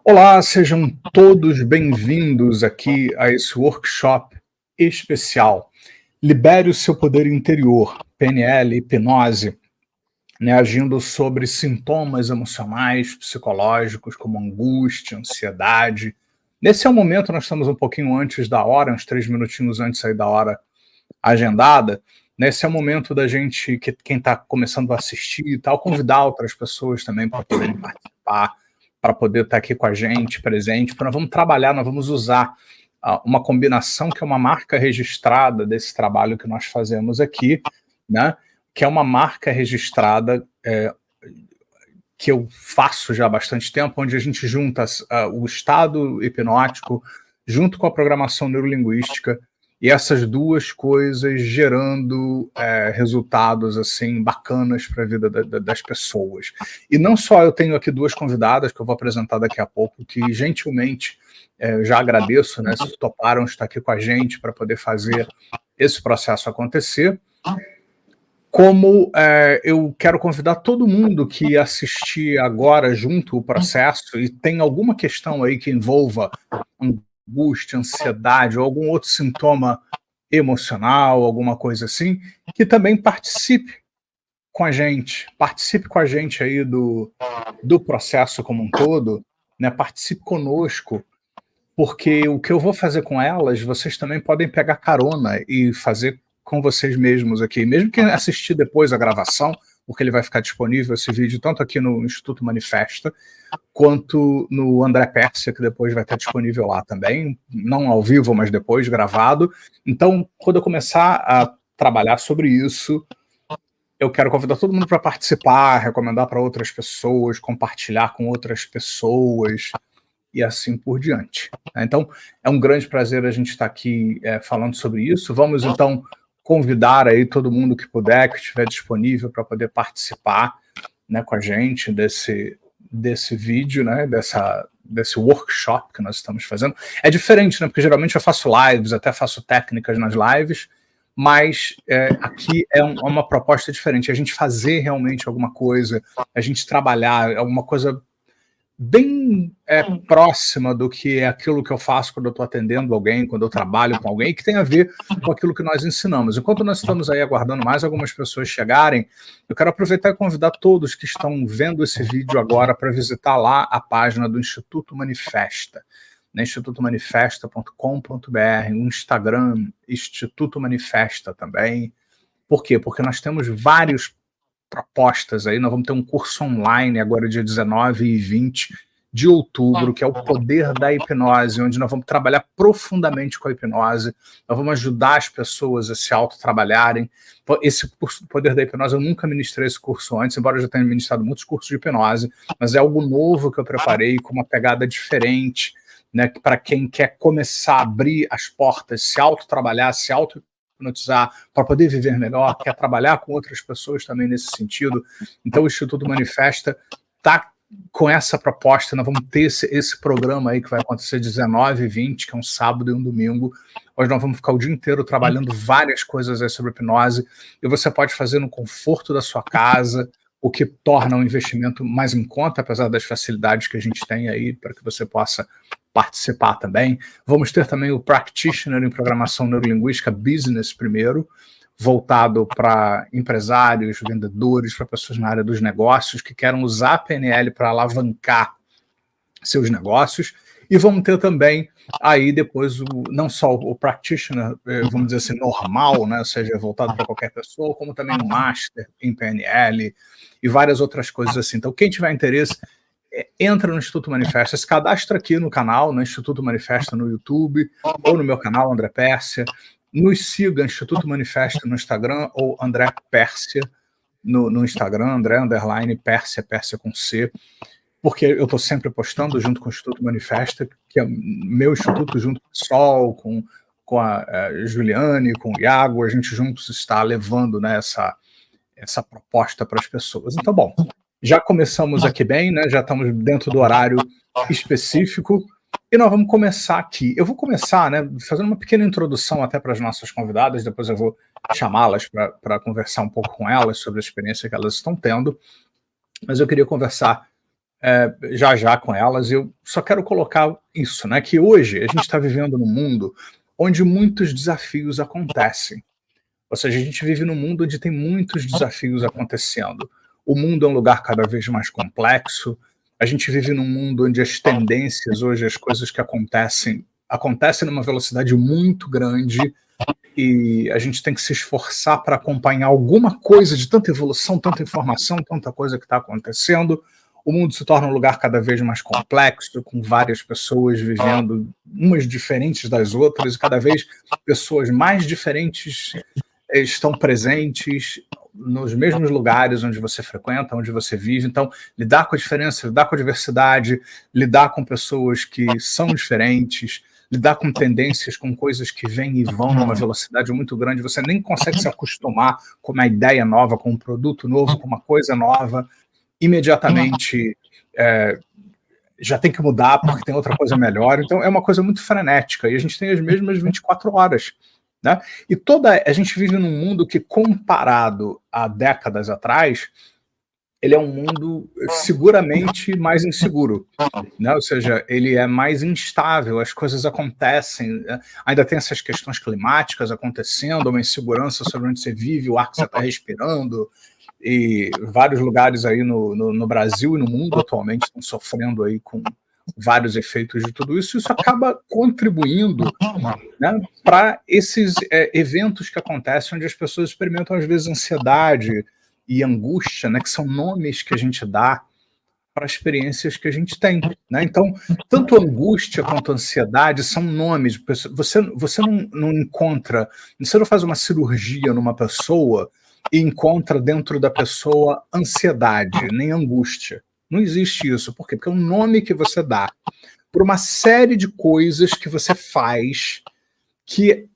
Olá, sejam todos bem-vindos aqui a esse workshop especial. Libere o seu poder interior, PNL, hipnose, né, agindo sobre sintomas emocionais, psicológicos, como angústia, ansiedade. Nesse é o momento, nós estamos um pouquinho antes da hora, uns 3 minutinhos antes aí da hora agendada. Nesse é o momento da gente, quem está começando a assistir e tal, convidar outras pessoas também para poderem participar, para poder estar aqui com a gente, presente, porque nós vamos trabalhar, nós vamos usar uma combinação que é uma marca registrada desse trabalho que nós fazemos aqui, né? Que é uma marca registrada que eu faço já há bastante tempo, onde a gente junta o estado hipnótico junto com a programação neurolinguística, e essas duas coisas gerando resultados assim bacanas para a vida das pessoas. E não só eu tenho aqui duas convidadas que eu vou apresentar daqui a pouco, que gentilmente já agradeço, né, se toparam estar aqui com a gente para poder fazer esse processo acontecer, como eu quero convidar todo mundo que assistir agora junto o processo e tem alguma questão aí que envolva angústia, ansiedade ou algum outro sintoma emocional, alguma coisa assim, que também participe com a gente aí do processo como um todo, né? Participe conosco, porque o que eu vou fazer com elas, vocês também podem pegar carona e fazer com vocês mesmos aqui, mesmo que assistir depois a gravação, porque ele vai ficar disponível esse vídeo tanto aqui no Instituto Manifesta, quanto no André Pérsia, que depois vai estar disponível lá também, não ao vivo, mas depois gravado. Então, quando eu começar a trabalhar sobre isso, eu quero convidar todo mundo para participar, recomendar para outras pessoas, compartilhar com outras pessoas e assim por diante. Então, é um grande prazer a gente estar aqui falando sobre isso. Vamos, então, convidar aí todo mundo que puder, que estiver disponível para poder participar, né, com a gente desse vídeo, né, desse workshop que nós estamos fazendo. É diferente, né, porque geralmente eu faço lives, até faço técnicas nas lives, mas aqui é uma proposta diferente, a gente fazer realmente alguma coisa, a gente trabalhar alguma coisa bem próxima do que é aquilo que eu faço quando eu estou atendendo alguém, quando eu trabalho com alguém, que tem a ver com aquilo que nós ensinamos. Enquanto nós estamos aí aguardando mais algumas pessoas chegarem, eu quero aproveitar e convidar todos que estão vendo esse vídeo agora para visitar lá a página do Instituto Manifesta, né, institutomanifesta.com.br, o Instagram, Instituto Manifesta também. Por quê? Porque nós temos vários propostas aí, nós vamos ter um curso online agora dia 19 e 20 de outubro, que é o Poder da Hipnose, onde nós vamos trabalhar profundamente com a hipnose, nós vamos ajudar as pessoas a se autotrabalharem. Esse curso do Poder da Hipnose, eu nunca ministrei esse curso antes, embora eu já tenha ministrado muitos cursos de hipnose, mas é algo novo que eu preparei, com uma pegada diferente, né, para quem quer começar a abrir as portas, se autotrabalhar, se auto-hipnotizar, para poder viver melhor, quer trabalhar com outras pessoas também nesse sentido. Então o Instituto Manifesta está com essa proposta, nós vamos ter esse programa aí que vai acontecer 19 e 20, que é um sábado e um domingo, onde nós vamos ficar o dia inteiro trabalhando várias coisas aí sobre hipnose, e você pode fazer no conforto da sua casa, o que torna um investimento mais em conta, apesar das facilidades que a gente tem aí para que você possa participar também. Vamos ter também o Practitioner em Programação Neurolinguística Business primeiro, voltado para empresários, vendedores, para pessoas na área dos negócios que querem usar a PNL para alavancar seus negócios. E vamos ter também aí depois não só o practitioner, vamos dizer assim, normal, né, ou seja, voltado para qualquer pessoa, como também um master em PNL e várias outras coisas assim. Então, quem tiver interesse, entra no Instituto Manifesta, se cadastra aqui no canal, no Instituto Manifesta no YouTube, ou no meu canal, André Pérsia. Nos siga, Instituto Manifesta no Instagram, ou André Pérsia no Instagram, André _Pérsia, Pérsia com C, porque eu estou sempre postando junto com o Instituto Manifesta, que é meu instituto junto com o Sol, com a Juliane, com o Iago, a gente juntos está levando, né, essa proposta para as pessoas. Então, bom, já começamos aqui bem, né, já estamos dentro do horário específico, e nós vamos começar aqui. Eu vou começar, né, fazendo uma pequena introdução até para as nossas convidadas, depois eu vou chamá-las para conversar um pouco com elas sobre a experiência que elas estão tendo, mas eu queria conversar já com elas. Eu só quero colocar isso, né? Que hoje a gente está vivendo num mundo onde muitos desafios acontecem. Ou seja, a gente vive num mundo onde tem muitos desafios acontecendo. O mundo é um lugar cada vez mais complexo. A gente vive num mundo onde as tendências, hoje, as coisas que acontecem numa velocidade muito grande, e a gente tem que se esforçar para acompanhar alguma coisa de tanta evolução, tanta informação, tanta coisa que está acontecendo. O mundo se torna um lugar cada vez mais complexo, com várias pessoas vivendo umas diferentes das outras, e cada vez pessoas mais diferentes estão presentes nos mesmos lugares onde você frequenta, onde você vive. Então, lidar com a diferença, lidar com a diversidade, lidar com pessoas que são diferentes, lidar com tendências, com coisas que vêm e vão numa velocidade muito grande, você nem consegue se acostumar com uma ideia nova, com um produto novo, com uma coisa nova, imediatamente já tem que mudar porque tem outra coisa melhor. Então é uma coisa muito frenética, e a gente tem as mesmas 24 horas. Né? E a gente vive num mundo que, comparado a décadas atrás, ele é um mundo seguramente mais inseguro, né? Ou seja, ele é mais instável, as coisas acontecem, ainda tem essas questões climáticas acontecendo, uma insegurança sobre onde você vive, o ar que você está respirando, e vários lugares aí no Brasil e no mundo atualmente estão sofrendo aí com vários efeitos de tudo isso. Isso acaba contribuindo, né, para esses eventos que acontecem, onde as pessoas experimentam às vezes ansiedade e angústia, né, que são nomes que a gente dá para experiências que a gente tem. Né? Então, tanto angústia quanto ansiedade são nomes. Você não encontra, você não faz uma cirurgia numa pessoa e encontra dentro da pessoa ansiedade, nem angústia. Não existe isso. Por quê? Porque é um nome que você dá por uma série de coisas que você faz que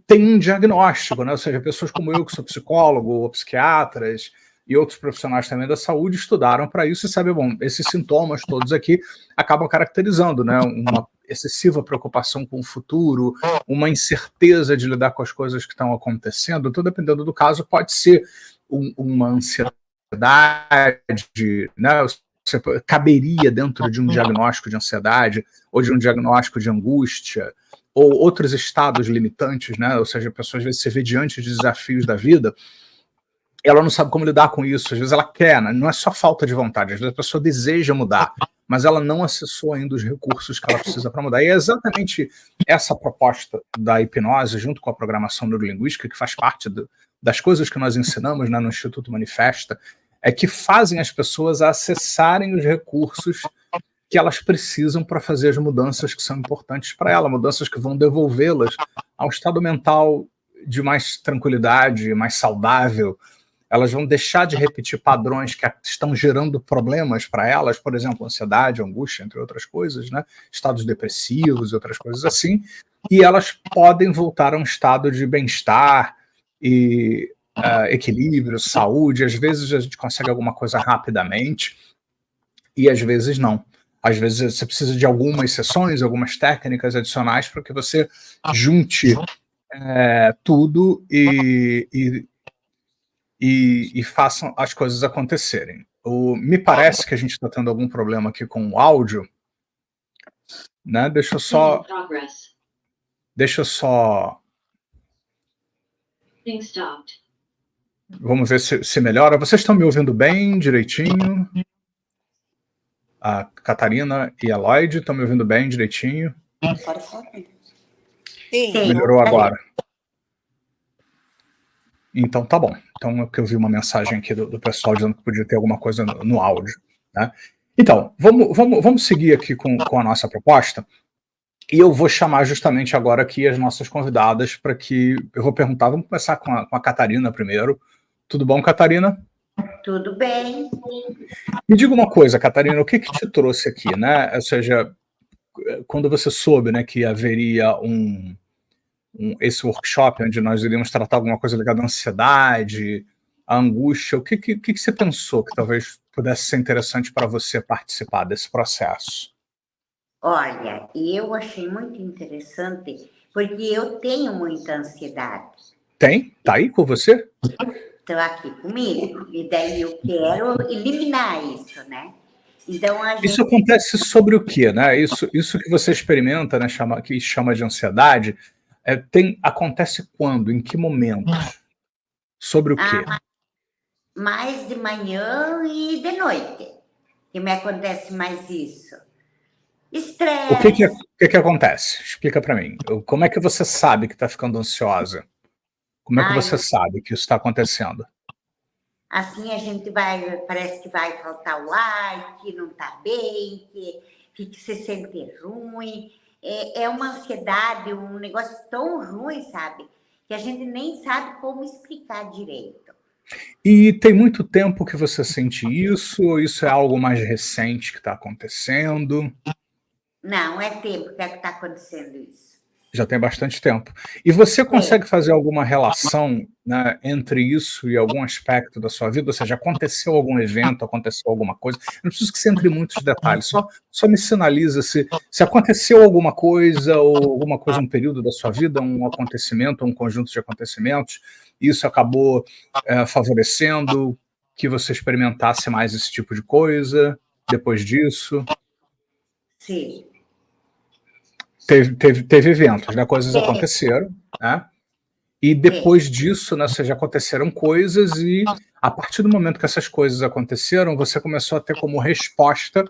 tem um diagnóstico, né? Ou seja, pessoas como eu, que sou psicólogo, ou psiquiatras, e outros profissionais também da saúde estudaram para isso e sabem, bom, esses sintomas todos aqui acabam caracterizando, né, uma excessiva preocupação com o futuro, uma incerteza de lidar com as coisas que estão acontecendo. Então, dependendo do caso, pode ser uma ansiedade, né, você caberia dentro de um diagnóstico de ansiedade ou de um diagnóstico de angústia, ou outros estados limitantes, né? Ou seja, a pessoa às vezes se vê diante de desafios da vida, ela não sabe como lidar com isso, às vezes ela quer, né? Não é só falta de vontade, às vezes a pessoa deseja mudar, mas ela não acessou ainda os recursos que ela precisa para mudar. E é exatamente essa proposta da hipnose, junto com a programação neurolinguística, que faz parte das coisas que nós ensinamos, né, no Instituto Manifesta, é que fazem as pessoas acessarem os recursos que elas precisam para fazer as mudanças que são importantes para ela, mudanças que vão devolvê-las a um estado mental de mais tranquilidade, mais saudável. Elas vão deixar de repetir padrões que estão gerando problemas para elas, por exemplo, ansiedade, angústia, entre outras coisas, né? Estados depressivos e outras coisas assim, e elas podem voltar a um estado de bem-estar e equilíbrio, saúde. Às vezes a gente consegue alguma coisa rapidamente e às vezes não. Às vezes você precisa de algumas sessões, algumas técnicas adicionais para que você junte tudo e façam as coisas acontecerem. Me parece que a gente está tendo algum problema aqui com o áudio, né? Deixa eu só. Vamos ver se melhora. Vocês estão me ouvindo bem, direitinho? A Catarina e a Lloyd estão me ouvindo bem, direitinho? Sim. Melhorou agora. Então tá bom. Então é porque eu vi uma mensagem aqui do pessoal dizendo que podia ter alguma coisa no áudio. Né? Então, vamos seguir aqui com a nossa proposta. E eu vou chamar justamente agora aqui as nossas convidadas para que eu vou perguntar. Vamos começar com a Catarina primeiro. Tudo bom, Catarina? Tudo bem. Me diga uma coisa, Catarina, o que te trouxe aqui, né? Ou seja, quando você soube, né, que haveria esse workshop onde nós iríamos tratar alguma coisa ligada à ansiedade, à angústia, o que você pensou que talvez pudesse ser interessante para você participar desse processo? Olha, eu achei muito interessante, porque eu tenho muita ansiedade. Tem? Tá aí com você? Estou aqui comigo, e daí eu quero eliminar isso, né? Então, a Isso gente... acontece sobre o quê, né? Isso que você experimenta, né, que chama de ansiedade, acontece quando? Em que momentos? Sobre o quê? Mais de manhã e de noite, que me acontece mais isso. O que que, Estresse. que acontece? Explica para mim. Como é que você sabe que está ficando ansiosa? Como é que Ai, você sabe que isso está acontecendo? assim a gente vai, parece que vai faltar o ar, que não está bem, que se sente ruim. É uma ansiedade, um negócio tão ruim, sabe? Que a gente nem sabe como explicar direito. E tem muito tempo que você sente isso, ou isso é algo mais recente que está acontecendo? Não, é tempo que está acontecendo isso. Já tem bastante tempo. E você É, consegue fazer alguma relação, né, entre isso e algum aspecto da sua vida? Ou seja, aconteceu algum evento, aconteceu alguma coisa? Eu não preciso que você entre em muitos detalhes, só me sinaliza se aconteceu alguma coisa, ou alguma coisa, um período da sua vida, um acontecimento, um conjunto de acontecimentos, e isso acabou favorecendo que você experimentasse mais esse tipo de coisa depois disso. sim. Teve eventos, né? Coisas É, aconteceram, né? E é, depois disso, né, ou seja, aconteceram coisas e a partir do momento que essas coisas aconteceram, você começou a ter como resposta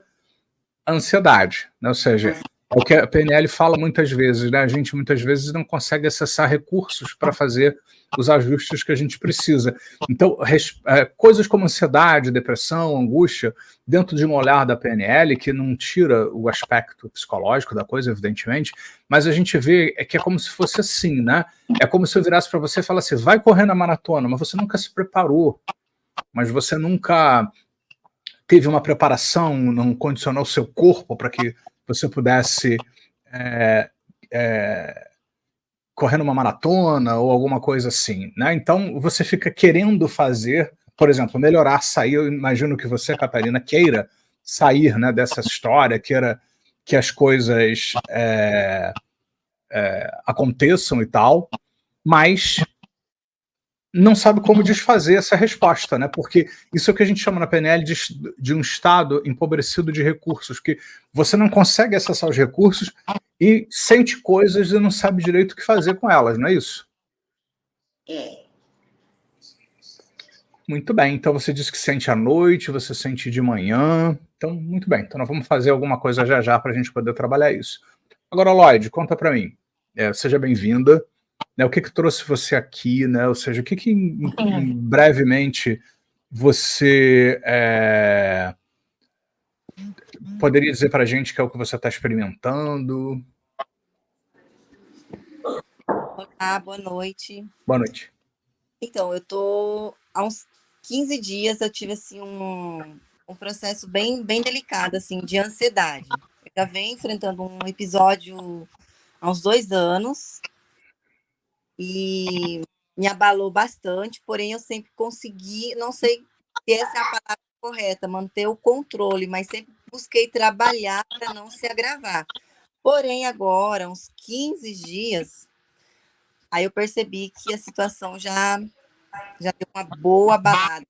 a ansiedade, né? Ou seja, é o que a PNL fala muitas vezes, né? A gente muitas vezes não consegue acessar recursos para fazer os ajustes que a gente precisa. Então, coisas como ansiedade, depressão, angústia, dentro de um olhar da PNL, que não tira o aspecto psicológico da coisa, evidentemente, mas a gente vê que é como se fosse assim, né? É como se eu virasse para você e falasse, vai correr na maratona, mas você nunca se preparou, mas você nunca teve uma preparação, não condicionou o seu corpo para que você pudesse é, é, correr numa maratona ou alguma coisa assim, né? Então você fica querendo fazer, por exemplo, melhorar, sair. Eu imagino que você, Catarina, queira sair, né, dessa história, queira que as coisas aconteçam e tal, mas não sabe como desfazer essa resposta, né? Porque isso é o que a gente chama na PNL de um estado empobrecido de recursos, que você não consegue acessar os recursos e sente coisas e não sabe direito o que fazer com elas, não é isso? é. Muito bem, então você disse que sente à noite, você sente de manhã, então muito bem, então nós vamos fazer alguma coisa já já para a gente poder trabalhar isso. Agora, Lloyd, conta para mim, seja bem-vinda, né, o que que trouxe você aqui, né, ou seja, o que que brevemente você poderia dizer para a gente que é o que você está experimentando? Olá, boa noite. Boa noite. Então, eu tô há uns 15 dias eu tive assim um processo bem delicado assim de ansiedade. Eu já venho enfrentando um episódio há uns 2 anos e me abalou bastante, porém eu sempre consegui, não sei se essa é a palavra correta, manter o controle, mas sempre busquei trabalhar para não se agravar. Porém, agora, uns 15 dias, aí eu percebi que a situação já deu uma boa abalada.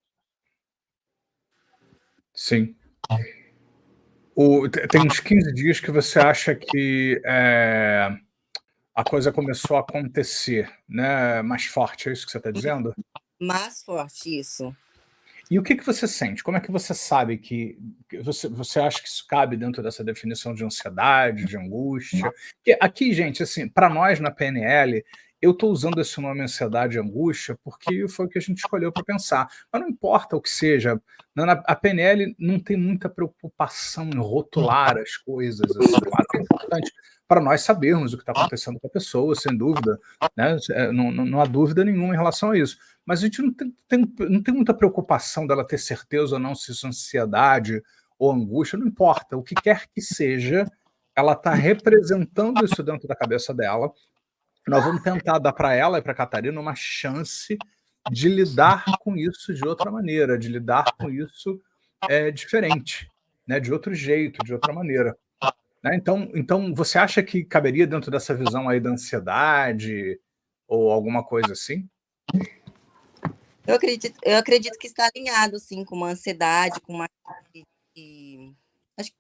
Sim. Tem uns 15 dias que você acha que a coisa começou a acontecer, né, mais forte, é isso que você está dizendo? Mais forte, isso. E o que que você sente? Como é que você sabe que você acha que isso cabe dentro dessa definição de ansiedade, de angústia? Porque aqui, gente, assim, para nós na PNL, eu estou usando esse nome ansiedade e angústia porque foi o que a gente escolheu para pensar. Mas não importa o que seja, a PNL não tem muita preocupação em rotular as coisas, assim. Claro que é importante para nós sabermos o que está acontecendo com a pessoa, sem dúvida, né? Não há dúvida nenhuma em relação a isso. Mas a gente não tem muita preocupação dela ter certeza ou não se isso é ansiedade ou angústia, não importa. O que quer que seja, ela está representando isso dentro da cabeça dela. Nós vamos tentar dar para ela e para a Catarina uma chance de lidar com isso de outra maneira, de lidar com isso diferente, né? De outro jeito, de outra maneira. Né? Então, você acha que caberia dentro dessa visão aí da ansiedade ou alguma coisa assim? Eu acredito que está alinhado, sim, com uma ansiedade, com uma Acho que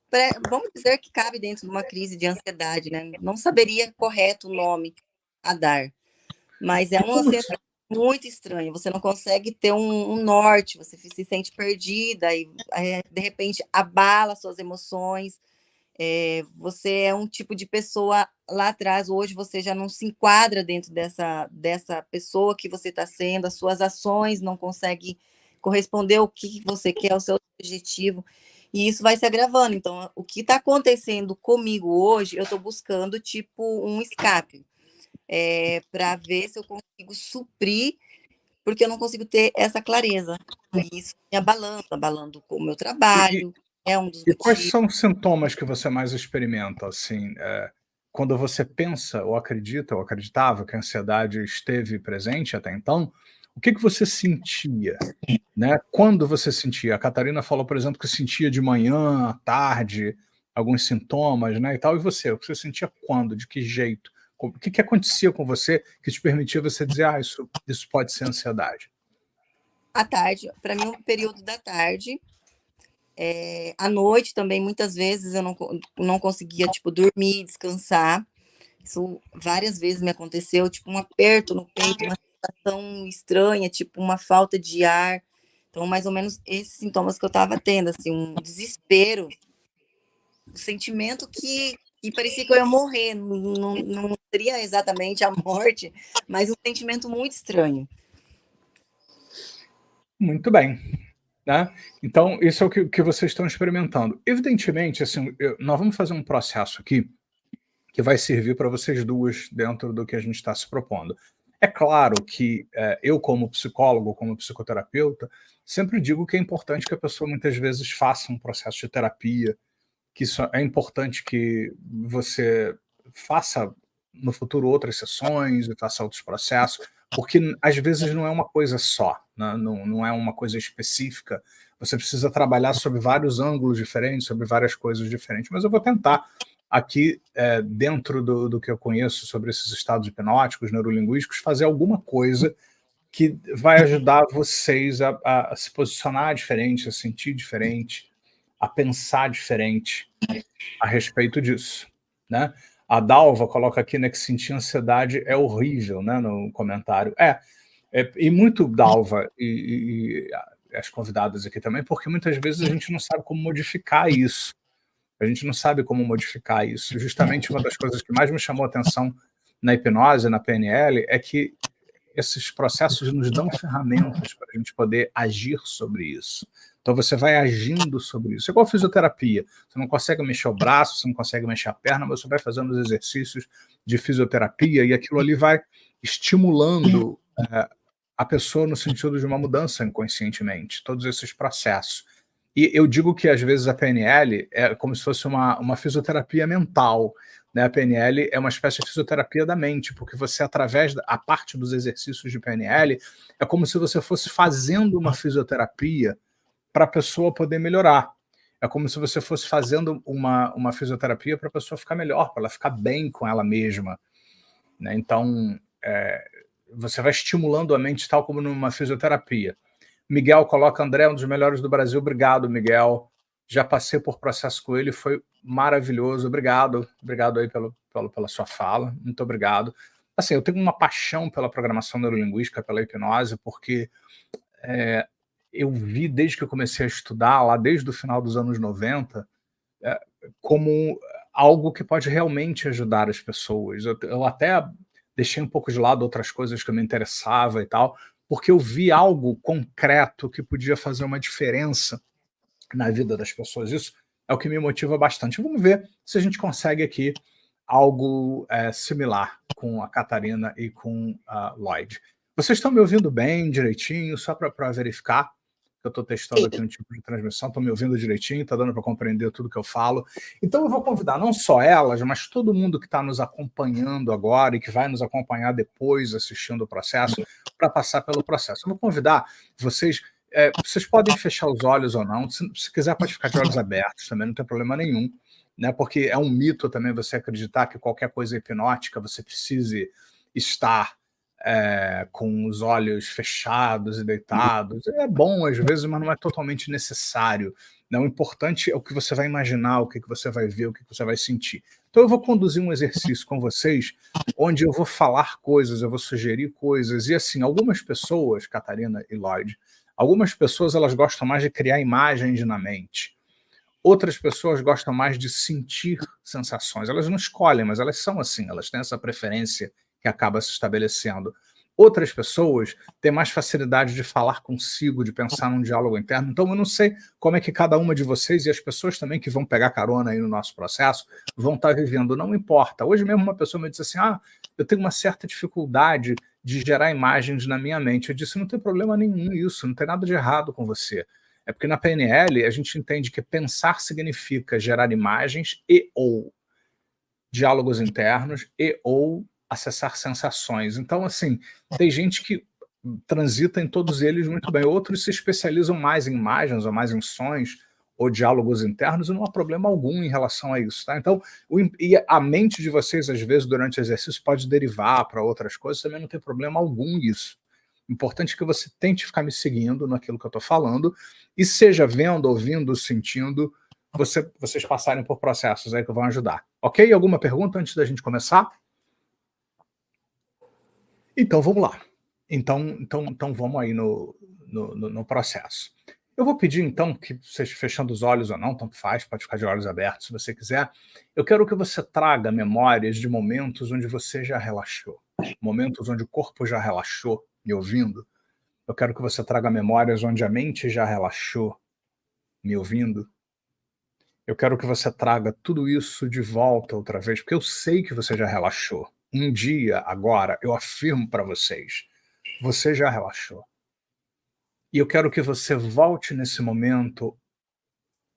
vamos dizer que cabe dentro de uma crise de ansiedade, né? Não saberia correto o nome a dar, mas é uma ansiedade muito estranha. Você não consegue ter um norte, você se sente perdida e de repente abala suas emoções. Você é um tipo de pessoa lá atrás, hoje você já não se enquadra dentro dessa pessoa que você está sendo, as suas ações não conseguem corresponder ao que você quer, ao seu objetivo, e isso vai se agravando. Então, o que está acontecendo comigo hoje, eu estou buscando tipo um escape, para ver se eu consigo suprir, porque eu não consigo ter essa clareza. E isso me abalando com o meu trabalho, é um dos E quais motivos. são os sintomas que você mais experimenta, assim, quando você pensa ou acredita ou acreditava que a ansiedade esteve presente até então, o que você sentia, né? Quando você sentia? A Catarina falou, por exemplo, que sentia de manhã, à tarde, alguns sintomas, né, e tal, e você? O que você sentia quando? De que jeito? O que acontecia com você que te permitia você dizer, isso pode ser ansiedade? À tarde, para mim, o período da tarde. À noite também, muitas vezes, eu não conseguia, tipo, dormir, descansar. Isso várias vezes me aconteceu, tipo, um aperto no peito, uma sensação estranha, tipo, uma falta de ar. Então, mais ou menos esses sintomas que eu estava tendo, assim, um desespero, um sentimento que parecia que eu ia morrer. Não seria exatamente a morte, mas um sentimento muito estranho. Muito bem. Né? Então, isso é o que vocês estão experimentando. Evidentemente, assim, nós vamos fazer um processo aqui que vai servir para vocês duas dentro do que a gente está se propondo. É claro que eu, como psicólogo, como psicoterapeuta, sempre digo que é importante que a pessoa muitas vezes faça um processo de terapia, que isso é importante que você faça no futuro outras sessões e faça outros processos, porque às vezes não é uma coisa só, né? Não é uma coisa específica. Você precisa trabalhar sobre vários ângulos diferentes, sobre várias coisas diferentes. Mas eu vou tentar aqui, dentro do que eu conheço sobre esses estados hipnóticos, neurolinguísticos, fazer alguma coisa que vai ajudar vocês a se posicionar diferente, a sentir diferente, a pensar diferente a respeito disso, né? A Dalva coloca aqui, né, que sentir ansiedade é horrível, né, no comentário. E muito Dalva e as convidadas aqui também, porque muitas vezes a gente não sabe como modificar isso. A gente não sabe como modificar isso. Justamente uma das coisas que mais me chamou a atenção na hipnose, na PNL, é que esses processos nos dão ferramentas para a gente poder agir sobre isso. Então você vai agindo sobre isso. É igual fisioterapia. Você não consegue mexer o braço, você não consegue mexer a perna, mas você vai fazendo os exercícios de fisioterapia e aquilo ali vai estimulando a pessoa no sentido de uma mudança inconscientemente, todos esses processos. E eu digo que às vezes a PNL é como se fosse uma fisioterapia mental, né? A PNL é uma espécie de fisioterapia da mente, porque você, através da parte dos exercícios de PNL, é como se você fosse fazendo uma fisioterapia para a pessoa poder melhorar. É como se você fosse fazendo uma fisioterapia para a pessoa ficar melhor, para ela ficar bem com ela mesma, né? Então, você vai estimulando a mente tal como numa fisioterapia. Miguel coloca, André é um dos melhores do Brasil. Obrigado, Miguel. Já passei por processo com ele, foi maravilhoso. Obrigado aí pela sua fala. Muito obrigado. Assim, eu tenho uma paixão pela programação neurolinguística, pela hipnose, porque eu vi desde que eu comecei a estudar, lá desde o final dos anos 90, como algo que pode realmente ajudar as pessoas. Eu até deixei um pouco de lado outras coisas que eu me interessava e tal, porque eu vi algo concreto que podia fazer uma diferença na vida das pessoas. Isso é o que me motiva bastante. Vamos ver se a gente consegue aqui algo similar com a Catarina e com a Lloyd. Vocês estão me ouvindo bem, direitinho, só para verificar? Eu estou testando aqui um tipo de transmissão, estão me ouvindo direitinho, está dando para compreender tudo que eu falo. Então eu vou convidar não só elas, mas todo mundo que está nos acompanhando agora e que vai nos acompanhar depois assistindo o processo, para passar pelo processo. Eu vou convidar vocês, vocês podem fechar os olhos ou não, se quiser pode ficar de olhos abertos também, não tem problema nenhum, né? Porque é um mito também você acreditar que qualquer coisa hipnótica você precise estar com os olhos fechados e deitados. É bom às vezes, mas não é totalmente necessário. Não, o importante é o que você vai imaginar, o que você vai ver, o que você vai sentir. Então eu vou conduzir um exercício com vocês, onde eu vou falar coisas, eu vou sugerir coisas, e assim, algumas pessoas, Catarina e Lloyd, algumas pessoas elas gostam mais de criar imagens na mente. Outras pessoas gostam mais de sentir sensações. Elas não escolhem, mas elas são assim, elas têm essa preferência que acaba se estabelecendo. Outras pessoas têm mais facilidade de falar consigo, de pensar num diálogo interno. Então, eu não sei como é que cada uma de vocês e as pessoas também que vão pegar carona aí no nosso processo vão estar vivendo. Não importa. Hoje mesmo uma pessoa me disse assim, eu tenho uma certa dificuldade de gerar imagens na minha mente. Eu disse, não tem problema nenhum isso, não tem nada de errado com você. É porque na PNL a gente entende que pensar significa gerar imagens e ou diálogos internos e ou acessar sensações. Então, assim, tem gente que transita em todos eles muito bem. Outros se especializam mais em imagens ou mais em sons ou diálogos internos e não há problema algum em relação a isso, tá? Então, e a mente de vocês, às vezes, durante o exercício pode derivar para outras coisas, também não tem problema algum isso. Importante é que você tente ficar me seguindo naquilo que eu estou falando e seja vendo, ouvindo, sentindo, vocês passarem por processos aí que vão ajudar. Ok? Alguma pergunta antes da gente começar? Então, vamos lá. Então vamos aí no processo. Eu vou pedir, então, que vocês fechando os olhos ou não, tanto faz, pode ficar de olhos abertos se você quiser. Eu quero que você traga memórias de momentos onde você já relaxou. Momentos onde o corpo já relaxou, me ouvindo. Eu quero que você traga memórias onde a mente já relaxou, me ouvindo. Eu quero que você traga tudo isso de volta outra vez, porque eu sei que você já relaxou. Um dia, agora, eu afirmo para vocês, você já relaxou. E eu quero que você volte nesse momento,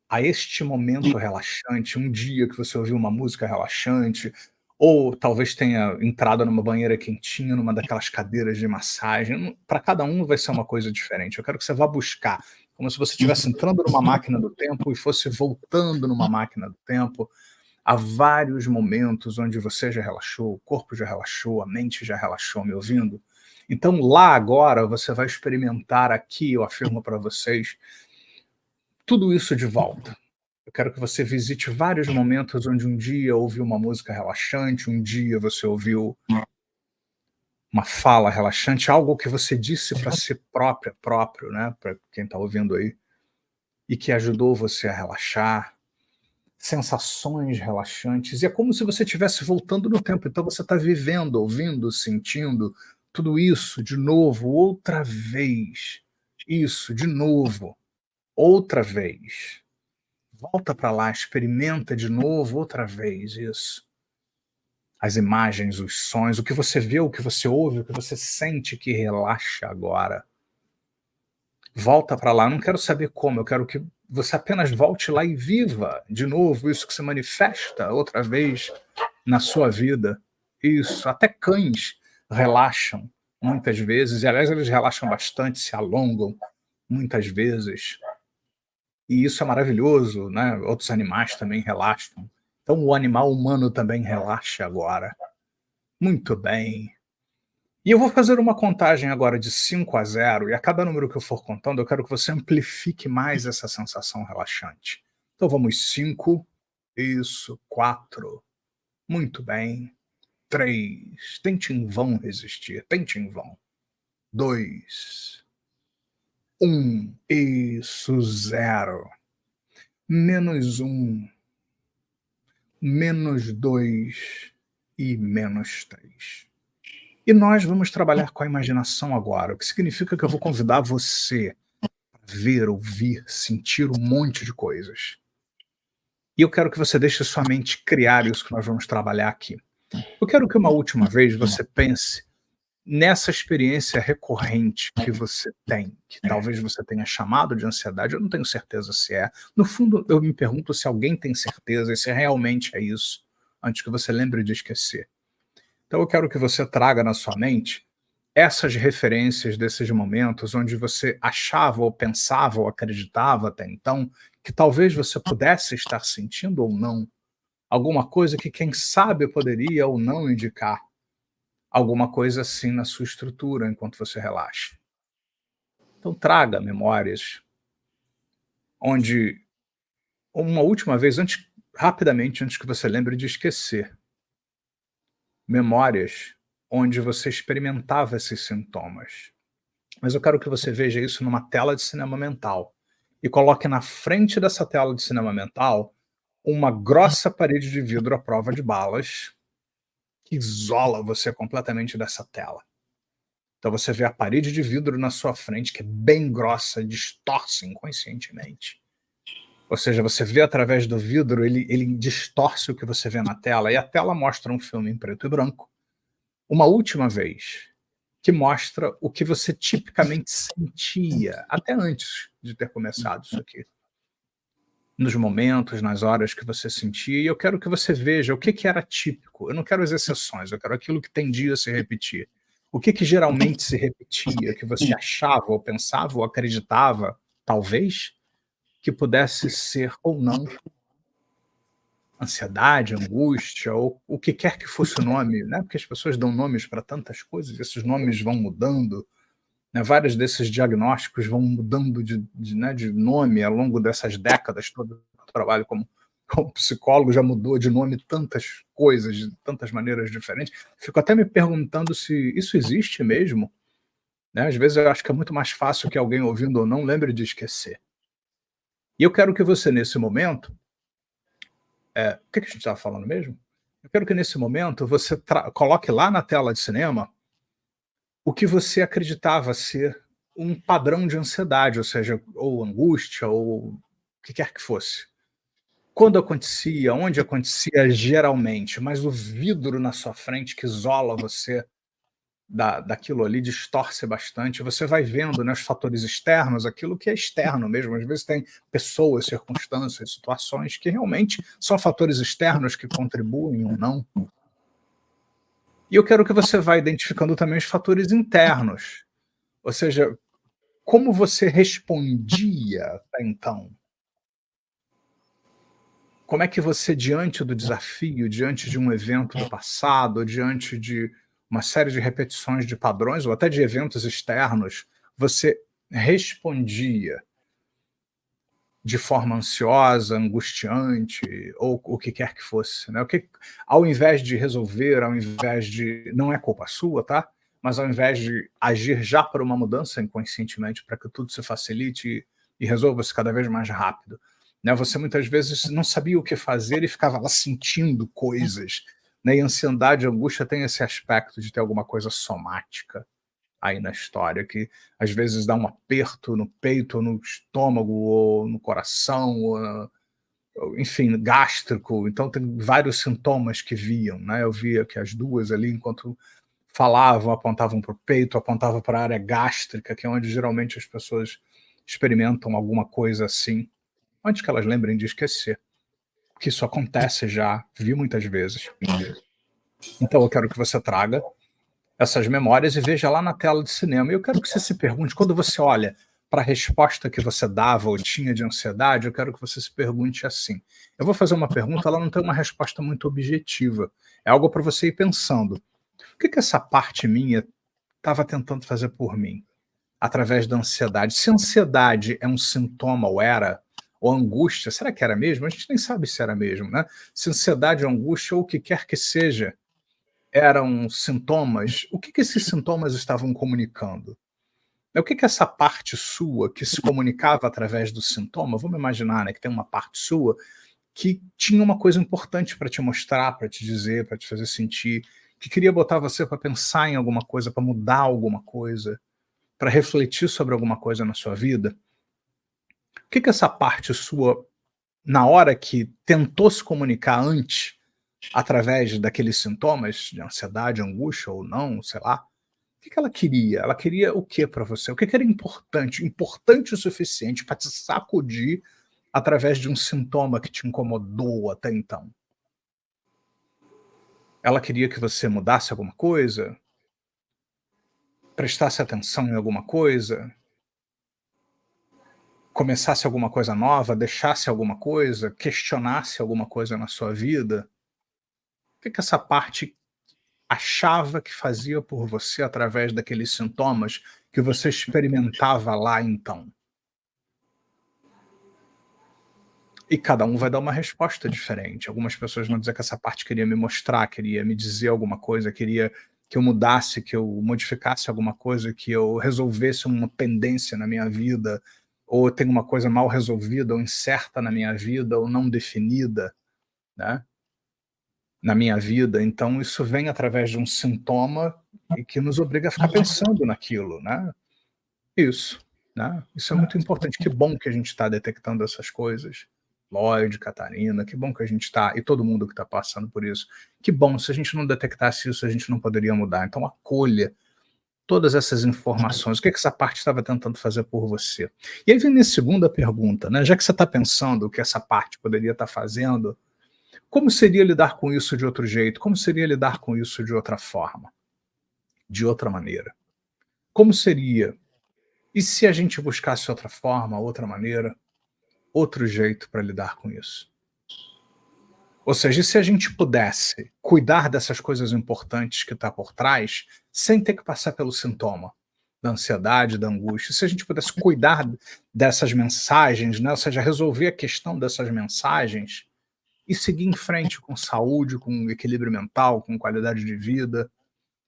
a este momento relaxante, um dia que você ouviu uma música relaxante, ou talvez tenha entrado numa banheira quentinha, numa daquelas cadeiras de massagem. Para cada um vai ser uma coisa diferente. Eu quero que você vá buscar, como se você estivesse entrando numa máquina do tempo e fosse voltando numa máquina do tempo. Há vários momentos onde você já relaxou, o corpo já relaxou, a mente já relaxou, me ouvindo? Então lá agora você vai experimentar aqui, eu afirmo para vocês, tudo isso de volta. Eu quero que você visite vários momentos onde um dia ouviu uma música relaxante, um dia você ouviu uma fala relaxante, algo que você disse para si próprio, né, para quem está ouvindo aí, e que ajudou você a relaxar, sensações relaxantes, e é como se você estivesse voltando no tempo, então você está vivendo, ouvindo, sentindo tudo isso de novo, outra vez, isso, de novo, outra vez. Volta para lá, experimenta de novo, outra vez, isso. As imagens, os sons, o que você vê, o que você ouve, o que você sente que relaxa agora. Volta para lá, eu não quero saber como, eu quero que você apenas volte lá e viva de novo isso que se manifesta outra vez na sua vida. Isso, até cães relaxam muitas vezes, e aliás eles relaxam bastante, se alongam muitas vezes. E isso é maravilhoso, né? Outros animais também relaxam. Então o animal humano também relaxa agora. Muito bem. E eu vou fazer uma contagem agora de 5 a 0, e a cada número que eu for contando, eu quero que você amplifique mais essa sensação relaxante. Então vamos 5, isso, 4, muito bem, 3, tente em vão resistir, tente em vão, 2, 1, isso, 0, menos 1, menos 2 e menos 3. E nós vamos trabalhar com a imaginação agora, o que significa que eu vou convidar você a ver, ouvir, sentir um monte de coisas. E eu quero que você deixe sua mente criar isso que nós vamos trabalhar aqui. Eu quero que uma última vez você pense nessa experiência recorrente que você tem, que talvez você tenha chamado de ansiedade, eu não tenho certeza se é. No fundo, eu me pergunto se alguém tem certeza e se realmente é isso, antes que você lembre de esquecer. Então eu quero que você traga na sua mente essas referências desses momentos onde você achava ou pensava ou acreditava até então que talvez você pudesse estar sentindo ou não alguma coisa que quem sabe poderia ou não indicar alguma coisa assim na sua estrutura enquanto você relaxa. Então traga memórias onde uma última vez, rapidamente, antes que você lembre de esquecer, memórias onde você experimentava esses sintomas. Mas eu quero que você veja isso numa tela de cinema mental e coloque na frente dessa tela de cinema mental uma grossa parede de vidro à prova de balas que isola você completamente dessa tela. Então você vê a parede de vidro na sua frente, que é bem grossa, distorce inconscientemente. Ou seja, você vê através do vidro, ele distorce o que você vê na tela, e a tela mostra um filme em preto e branco, uma última vez, que mostra o que você tipicamente sentia, até antes de ter começado isso aqui. Nos momentos, nas horas que você sentia, e eu quero que você veja o que era típico. Eu não quero as exceções, eu quero aquilo que tendia a se repetir. O que geralmente se repetia, que você achava, ou pensava, ou acreditava, talvez, que pudesse ser ou não ansiedade, angústia, ou o que quer que fosse o nome, né? Porque as pessoas dão nomes para tantas coisas, esses nomes vão mudando, né? Vários desses diagnósticos vão mudando de nome ao longo dessas décadas todas. Eu trabalho como psicólogo, já mudou de nome tantas coisas, de tantas maneiras diferentes. Fico até me perguntando se isso existe mesmo, né? Às vezes eu acho que é muito mais fácil que alguém ouvindo ou não lembre de esquecer. E eu quero que você, nesse momento, o que a gente estava falando mesmo? Eu quero que nesse momento você coloque lá na tela de cinema o que você acreditava ser um padrão de ansiedade, ou seja, ou angústia, ou o que quer que fosse. Quando acontecia, onde acontecia geralmente, mas o vidro na sua frente que isola você daquilo ali distorce bastante, você vai vendo, né, os fatores externos, aquilo que é externo mesmo. Às vezes tem pessoas, circunstâncias, situações que realmente são fatores externos que contribuem ou não. E eu quero que você vá identificando também os fatores internos, ou seja, como você respondia até então. Como é que você, diante do desafio, diante de um evento do passado, diante de uma série de repetições de padrões ou até de eventos externos, você respondia de forma ansiosa, angustiante, ou o que quer que fosse, né? Ao invés de resolver, ao invés de... Não é culpa sua, tá? Mas ao invés de agir já por uma mudança inconscientemente, para que tudo se facilite e resolva-se cada vez mais rápido, né? Você muitas vezes não sabia o que fazer e ficava lá sentindo coisas, né? E ansiedade e angústia tem esse aspecto de ter alguma coisa somática aí na história, que às vezes dá um aperto no peito, ou no estômago, ou no coração, ou, enfim, gástrico. Então tem vários sintomas que viam, né? Eu via que as duas ali, enquanto falavam, apontavam para o peito, apontavam para a área gástrica, que é onde geralmente as pessoas experimentam alguma coisa assim, antes que elas lembrem de esquecer. Porque isso acontece já, vi muitas vezes. Então eu quero que você traga essas memórias e veja lá na tela de cinema. E eu quero que você se pergunte, quando você olha para a resposta que você dava ou tinha de ansiedade, eu quero que você se pergunte assim. Eu vou fazer uma pergunta, ela não tem uma resposta muito objetiva. É algo para você ir pensando. O que essa parte minha estava tentando fazer por mim? Através da ansiedade. Se ansiedade é um sintoma ou era, ou angústia, será que era mesmo? A gente nem sabe se era mesmo, né? Se ansiedade ou angústia, ou o que quer que seja, eram sintomas, o que esses sintomas estavam comunicando? O que essa parte sua que se comunicava através do sintoma, vamos imaginar, né, que tem uma parte sua que tinha uma coisa importante para te mostrar, para te dizer, para te fazer sentir, que queria botar você para pensar em alguma coisa, para mudar alguma coisa, para refletir sobre alguma coisa na sua vida? O que essa parte sua, na hora que tentou se comunicar antes, através daqueles sintomas de ansiedade, angústia ou não, sei lá, o que ela queria? Ela queria o que para você? O que era importante? Importante o suficiente para te sacudir através de um sintoma que te incomodou até então? Ela queria que você mudasse alguma coisa? Prestasse atenção em alguma coisa? Começasse alguma coisa nova? Deixasse alguma coisa? Questionasse alguma coisa na sua vida? O que essa parte achava que fazia por você através daqueles sintomas que você experimentava lá então? E cada um vai dar uma resposta diferente. Algumas pessoas vão dizer que essa parte queria me mostrar, queria me dizer alguma coisa, queria que eu mudasse, que eu modificasse alguma coisa, que eu resolvesse uma pendência na minha vida, ou tem uma coisa mal resolvida, ou incerta na minha vida, ou não definida, né, na minha vida. Então isso vem através de um sintoma e que nos obriga a ficar pensando naquilo, né? Isso, né? Isso é muito importante. Que bom que a gente está detectando essas coisas. Lloyd, Catarina, que bom que a gente está, e todo mundo que está passando por isso. Que bom, se a gente não detectasse isso, a gente não poderia mudar. Então acolha todas essas informações. O que essa parte estava tentando fazer por você? E aí vem minha segunda pergunta, né? Já que você está pensando o que essa parte poderia estar fazendo, como seria lidar com isso de outro jeito? Como seria lidar com isso de outra forma? De outra maneira? Como seria? E se a gente buscasse outra forma, outra maneira, outro jeito para lidar com isso? Ou seja, e se a gente pudesse cuidar dessas coisas importantes que está por trás, sem ter que passar pelo sintoma da ansiedade, da angústia, se a gente pudesse cuidar dessas mensagens, né? Ou seja, resolver a questão dessas mensagens e seguir em frente com saúde, com equilíbrio mental, com qualidade de vida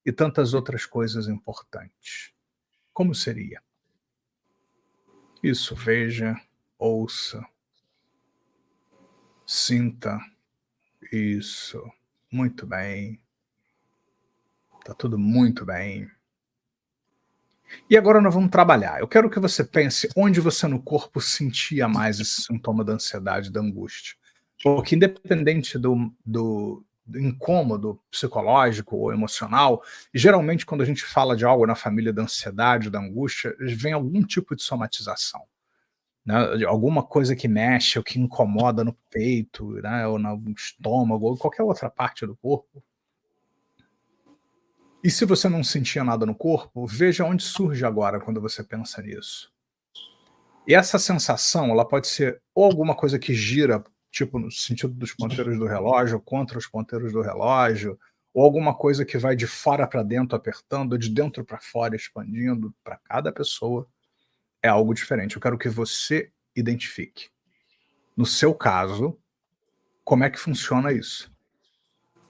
e tantas outras coisas importantes. Como seria? Isso, veja, ouça, sinta. Isso, muito bem. Tá tudo muito bem. E agora nós vamos trabalhar. Eu quero que você pense onde você no corpo sentia mais esse sintoma da ansiedade, da angústia. Porque independente do incômodo psicológico ou emocional, geralmente quando a gente fala de algo na família da ansiedade, da angústia, vem algum tipo de somatização, né? Alguma coisa que mexe ou que incomoda no peito, né? Ou no estômago, ou qualquer outra parte do corpo. E se você não sentia nada no corpo, veja onde surge agora quando você pensa nisso. E essa sensação, ela pode ser ou alguma coisa que gira, tipo no sentido dos ponteiros do relógio, contra os ponteiros do relógio, ou alguma coisa que vai de fora para dentro apertando, ou de dentro para fora expandindo. Para cada pessoa é algo diferente. Eu quero que você identifique. No seu caso, como é que funciona isso?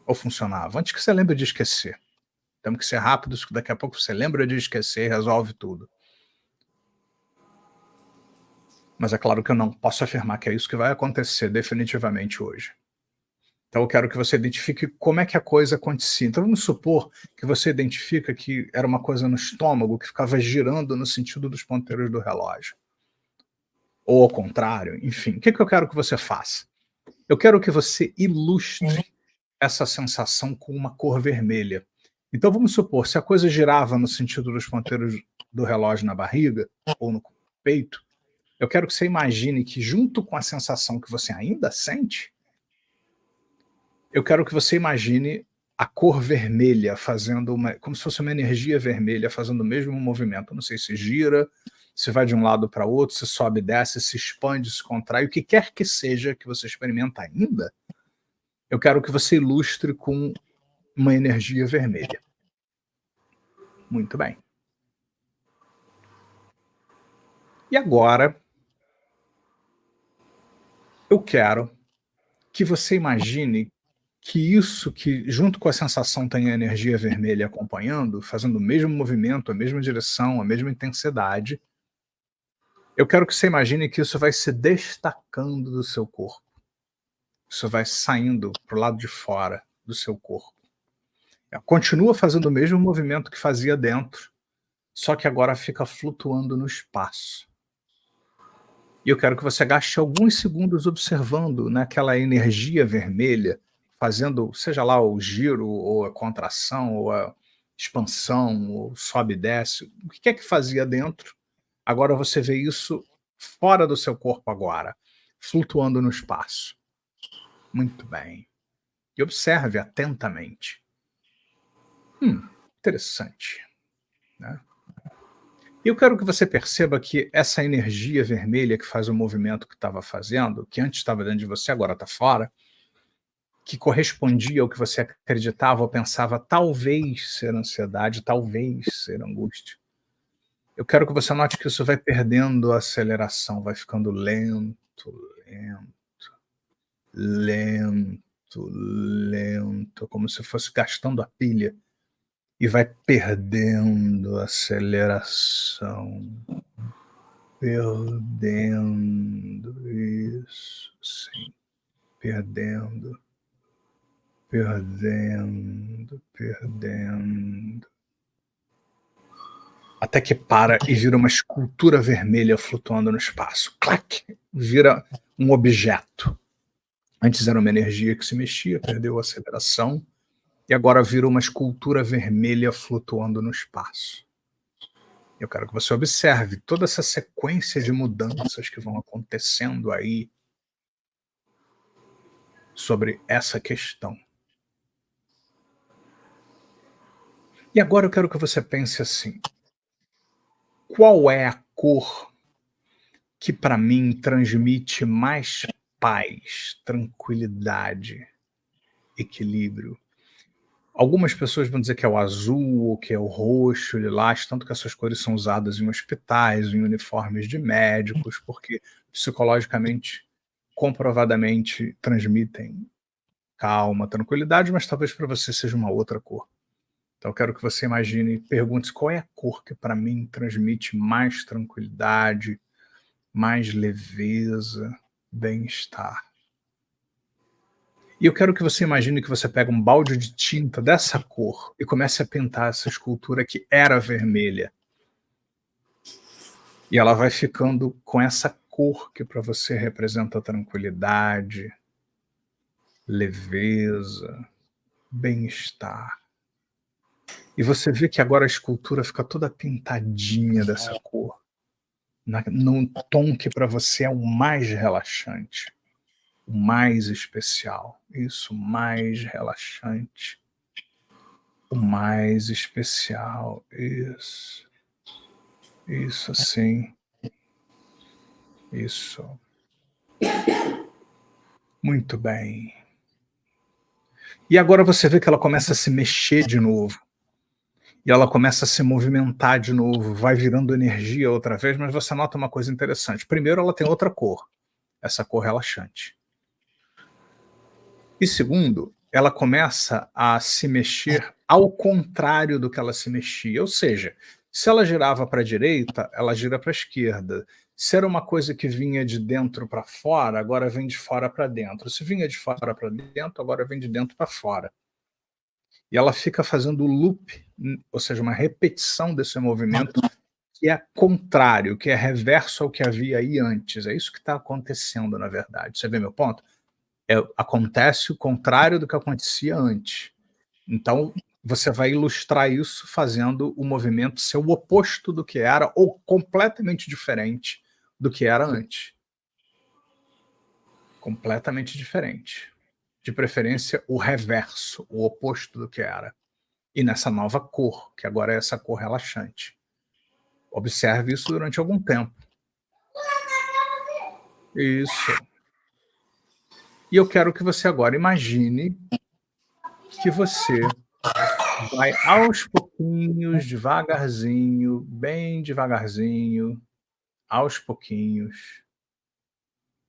Ou funcionava? Antes que você lembre de esquecer. Temos que ser rápidos, daqui a pouco você lembra de esquecer e resolve tudo. Mas é claro que eu não posso afirmar que é isso que vai acontecer definitivamente hoje. Então eu quero que você identifique como é que a coisa acontecia. Então vamos supor que você identifica que era uma coisa no estômago que ficava girando no sentido dos ponteiros do relógio. Ou ao contrário, enfim. O que eu quero que você faça? Eu quero que você ilustre essa sensação com uma cor vermelha. Então vamos supor, se a coisa girava no sentido dos ponteiros do relógio na barriga ou no peito, eu quero que você imagine que junto com a sensação que você ainda sente, eu quero que você imagine a cor vermelha fazendo como se fosse uma energia vermelha fazendo o mesmo movimento. Não sei se gira, se vai de um lado para outro, se sobe e desce, se expande, se contrai, o que quer que seja que você experimenta ainda, eu quero que você ilustre com uma energia vermelha. Muito bem. E agora, eu quero que você imagine que isso que, junto com a sensação, tem a energia vermelha acompanhando, fazendo o mesmo movimento, a mesma direção, a mesma intensidade, eu quero que você imagine que isso vai se destacando do seu corpo. Isso vai saindo para o lado de fora do seu corpo. Continua fazendo o mesmo movimento que fazia dentro, só que agora fica flutuando no espaço. E eu quero que você gaste alguns segundos observando, né, aquela energia vermelha, fazendo, seja lá o giro, ou a contração, ou a expansão, ou sobe e desce, o que é que fazia dentro. Agora você vê isso fora do seu corpo agora, flutuando no espaço. Muito bem. E observe atentamente. Interessante, né? Eu quero que você perceba que essa energia vermelha que faz o movimento que estava fazendo, que antes estava dentro de você, agora está fora, que correspondia ao que você acreditava ou pensava talvez ser ansiedade, talvez ser angústia. Eu quero que você note que isso vai perdendo a aceleração, vai ficando lento, lento, lento, como se fosse gastando a pilha, e vai perdendo a aceleração, perdendo isso, sim, perdendo, até que para e vira uma escultura vermelha flutuando no espaço. Clac! Vira um objeto. Antes era uma energia que se mexia, perdeu a aceleração, e agora vira uma escultura vermelha flutuando no espaço. Eu quero que você observe toda essa sequência de mudanças que vão acontecendo aí sobre essa questão. E agora eu quero que você pense assim: qual é a cor que para mim transmite mais paz, tranquilidade, equilíbrio? Algumas pessoas vão dizer que é o azul, ou que é o roxo, o lilás, tanto que essas cores são usadas em hospitais, em uniformes de médicos, porque psicologicamente, comprovadamente, transmitem calma, tranquilidade, mas talvez para você seja uma outra cor. Então eu quero que você imagine, pergunte qual é a cor que para mim transmite mais tranquilidade, mais leveza, bem-estar. E eu quero que você imagine que você pega um balde de tinta dessa cor e comece a pintar essa escultura que era vermelha. E ela vai ficando com essa cor que para você representa tranquilidade, leveza, bem-estar. E você vê que agora a escultura fica toda pintadinha dessa cor, num tom que para você é o mais relaxante, o mais especial. Isso, mais relaxante. O mais especial, isso. Isso, assim. Isso. Muito bem. E agora você vê que ela começa a se mexer de novo. E ela começa a se movimentar de novo, vai virando energia outra vez, mas você nota uma coisa interessante. Primeiro, ela tem outra cor, essa cor relaxante. E segundo, ela começa a se mexer ao contrário do que ela se mexia. Ou seja, se ela girava para a direita, ela gira para a esquerda. Se era uma coisa que vinha de dentro para fora, agora vem de fora para dentro. Se vinha de fora para dentro, agora vem de dentro para fora. E ela fica fazendo loop, ou seja, uma repetição desse movimento que é contrário, que é reverso ao que havia aí antes. É isso que está acontecendo, na verdade. Você vê meu ponto? Acontece o contrário do que acontecia antes. Então, você vai ilustrar isso fazendo o movimento ser o oposto do que era ou completamente diferente do que era antes. Completamente diferente. De preferência, o reverso, o oposto do que era. E nessa nova cor, que agora é essa cor relaxante. Observe isso durante algum tempo. Isso. E eu quero que você agora imagine que você vai aos pouquinhos, devagarzinho, bem devagarzinho, aos pouquinhos,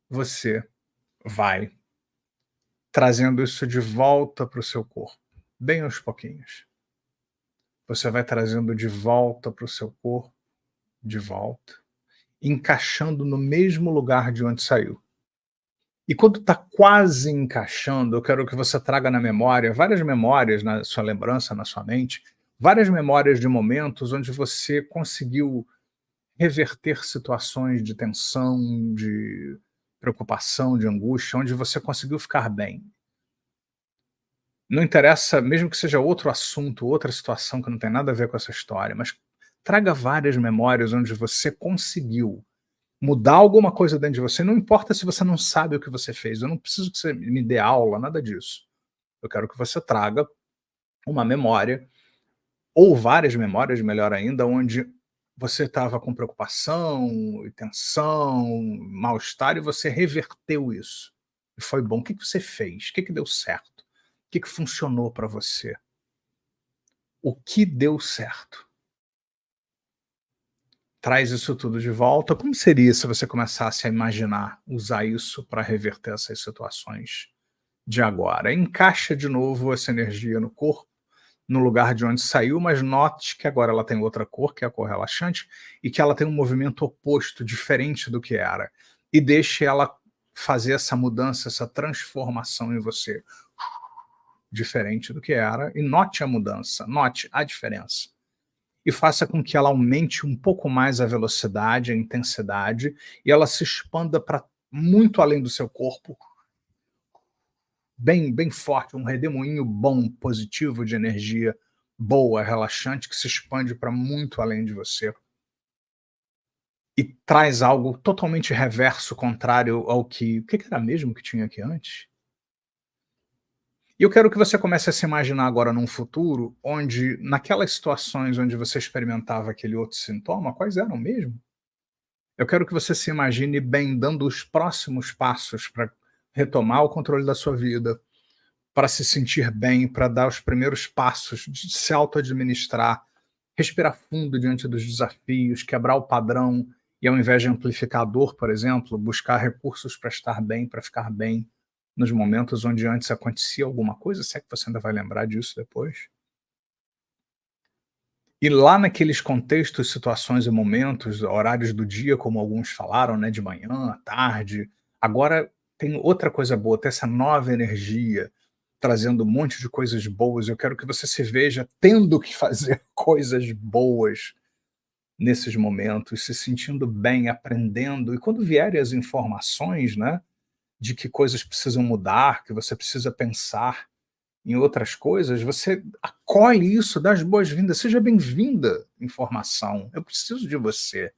você vai trazendo isso de volta para o seu corpo, bem aos pouquinhos. Você vai trazendo de volta para o seu corpo, de volta, encaixando no mesmo lugar de onde saiu. E quando está quase encaixando, eu quero que você traga na memória, várias memórias na sua lembrança, na sua mente, várias memórias de momentos onde você conseguiu reverter situações de tensão, de preocupação, de angústia, onde você conseguiu ficar bem. Não interessa, mesmo que seja outro assunto, outra situação que não tem nada a ver com essa história, mas traga várias memórias onde você conseguiu mudar alguma coisa dentro de você, não importa se você não sabe o que você fez, eu não preciso que você me dê aula, nada disso. Eu quero que você traga uma memória, ou várias memórias, melhor ainda, onde você estava com preocupação, tensão, mal-estar, e você reverteu isso. e foi bom? O que você fez? O que deu certo? O que funcionou para você? O que deu certo? Traz isso tudo de volta. Como seria se você começasse a imaginar usar isso para reverter essas situações de agora? Encaixa de novo essa energia no corpo, no lugar de onde saiu, mas note que agora ela tem outra cor, que é a cor relaxante, e que ela tem um movimento oposto, diferente do que era. E deixe ela fazer essa mudança, essa transformação em você, diferente do que era, e note a mudança, note a diferença. E faça com que ela aumente um pouco mais a velocidade, a intensidade, e ela se expanda para muito além do seu corpo, bem forte, um redemoinho bom, positivo, de energia boa, relaxante, que se expande para muito além de você. E traz algo totalmente reverso, contrário ao que... O que era mesmo que tinha aqui antes? E eu quero que você comece a se imaginar agora num futuro onde, naquelas situações onde você experimentava aquele outro sintoma, quais eram mesmo? Eu quero que você se imagine bem dando os próximos passos para retomar o controle da sua vida, para se sentir bem, para dar os primeiros passos de se auto-administrar, respirar fundo diante dos desafios, quebrar o padrão e, ao invés de amplificar a dor, por exemplo, buscar recursos para estar bem, para ficar bem nos momentos onde antes acontecia alguma coisa. Se é que você ainda vai lembrar disso depois. E lá naqueles contextos, situações e momentos, horários do dia, como alguns falaram, né, de manhã, à tarde, agora tem outra coisa boa, tem essa nova energia, trazendo um monte de coisas boas. Eu quero que você se veja tendo que fazer coisas boas nesses momentos, se sentindo bem, aprendendo. E quando vierem as informações, né, de que coisas precisam mudar, que você precisa pensar em outras coisas, você acolhe isso, dá as boas-vindas. Seja bem-vinda, informação. Eu preciso de você.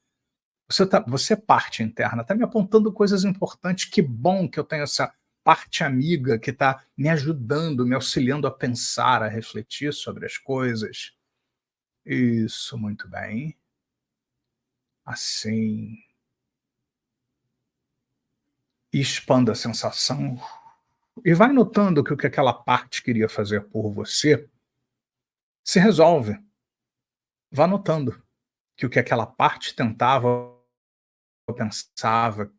Você é parte interna, está me apontando coisas importantes. Que bom que eu tenho essa parte amiga que está me ajudando, me auxiliando a pensar, a refletir sobre as coisas. Isso, muito bem. Assim. E expanda a sensação. E vai notando que o que aquela parte queria fazer por você se resolve. Vá notando que o que aquela parte tentava ou pensava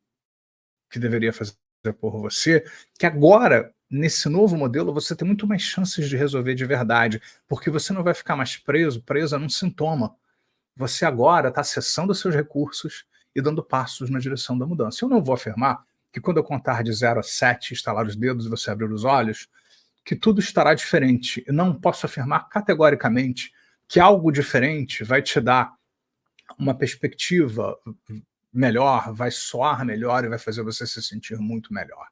que deveria fazer por você, que agora, nesse novo modelo, você tem muito mais chances de resolver de verdade, porque você não vai ficar mais presa num sintoma. Você agora está acessando os seus recursos e dando passos na direção da mudança. Eu não vou afirmar que quando eu contar de 0 a 7, estalar os dedos e você abrir os olhos, que tudo estará diferente. Eu não posso afirmar categoricamente que algo diferente vai te dar uma perspectiva melhor, vai soar melhor e vai fazer você se sentir muito melhor.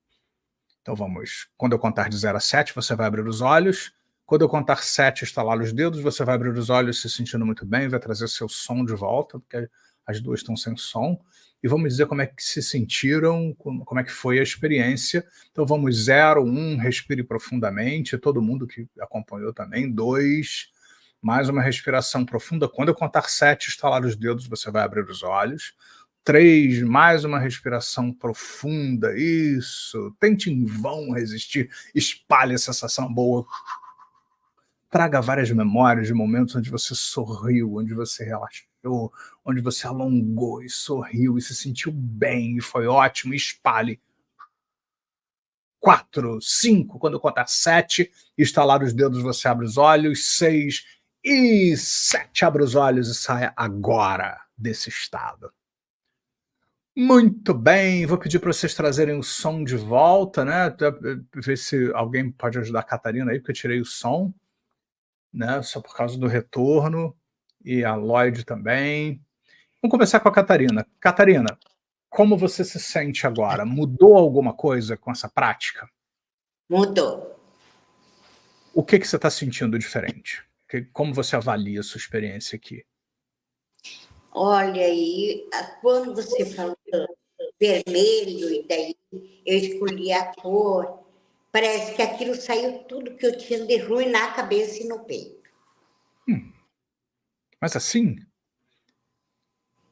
Então vamos, quando eu contar de 0 a 7, você vai abrir os olhos. Quando eu contar 7, estalar os dedos, você vai abrir os olhos se sentindo muito bem, vai trazer seu som de volta, porque as duas estão sem som. E vamos dizer como é que se sentiram, como é que foi a experiência. Então vamos 0, 1, respire profundamente, todo mundo que acompanhou também. 2, mais uma respiração profunda. Quando eu contar 7, estalar os dedos, você vai abrir os olhos. 3, mais uma respiração profunda. Isso. Tente em vão resistir. Espalhe a sensação boa. Traga várias memórias de momentos onde você sorriu, onde você relaxou, onde você alongou e sorriu e se sentiu bem e foi ótimo. Espalhe. 4, 5, quando eu contar 7, estalar os dedos, você abre os olhos. 6 e 7, abre os olhos e saia agora desse estado. Muito bem, vou pedir para vocês trazerem o som de volta, né? Ver se alguém pode ajudar a Catarina aí, porque eu tirei o som, né? Só por causa do retorno. E a Lloyd também. Vamos começar com a Catarina. Catarina, como você se sente agora? Mudou alguma coisa com essa prática? Mudou. O que você está sentindo diferente? Como você avalia a sua experiência aqui? Olha aí, quando você falou vermelho, e daí eu escolhi a cor, parece que aquilo saiu tudo que eu tinha de ruim na cabeça e no peito. Mas assim?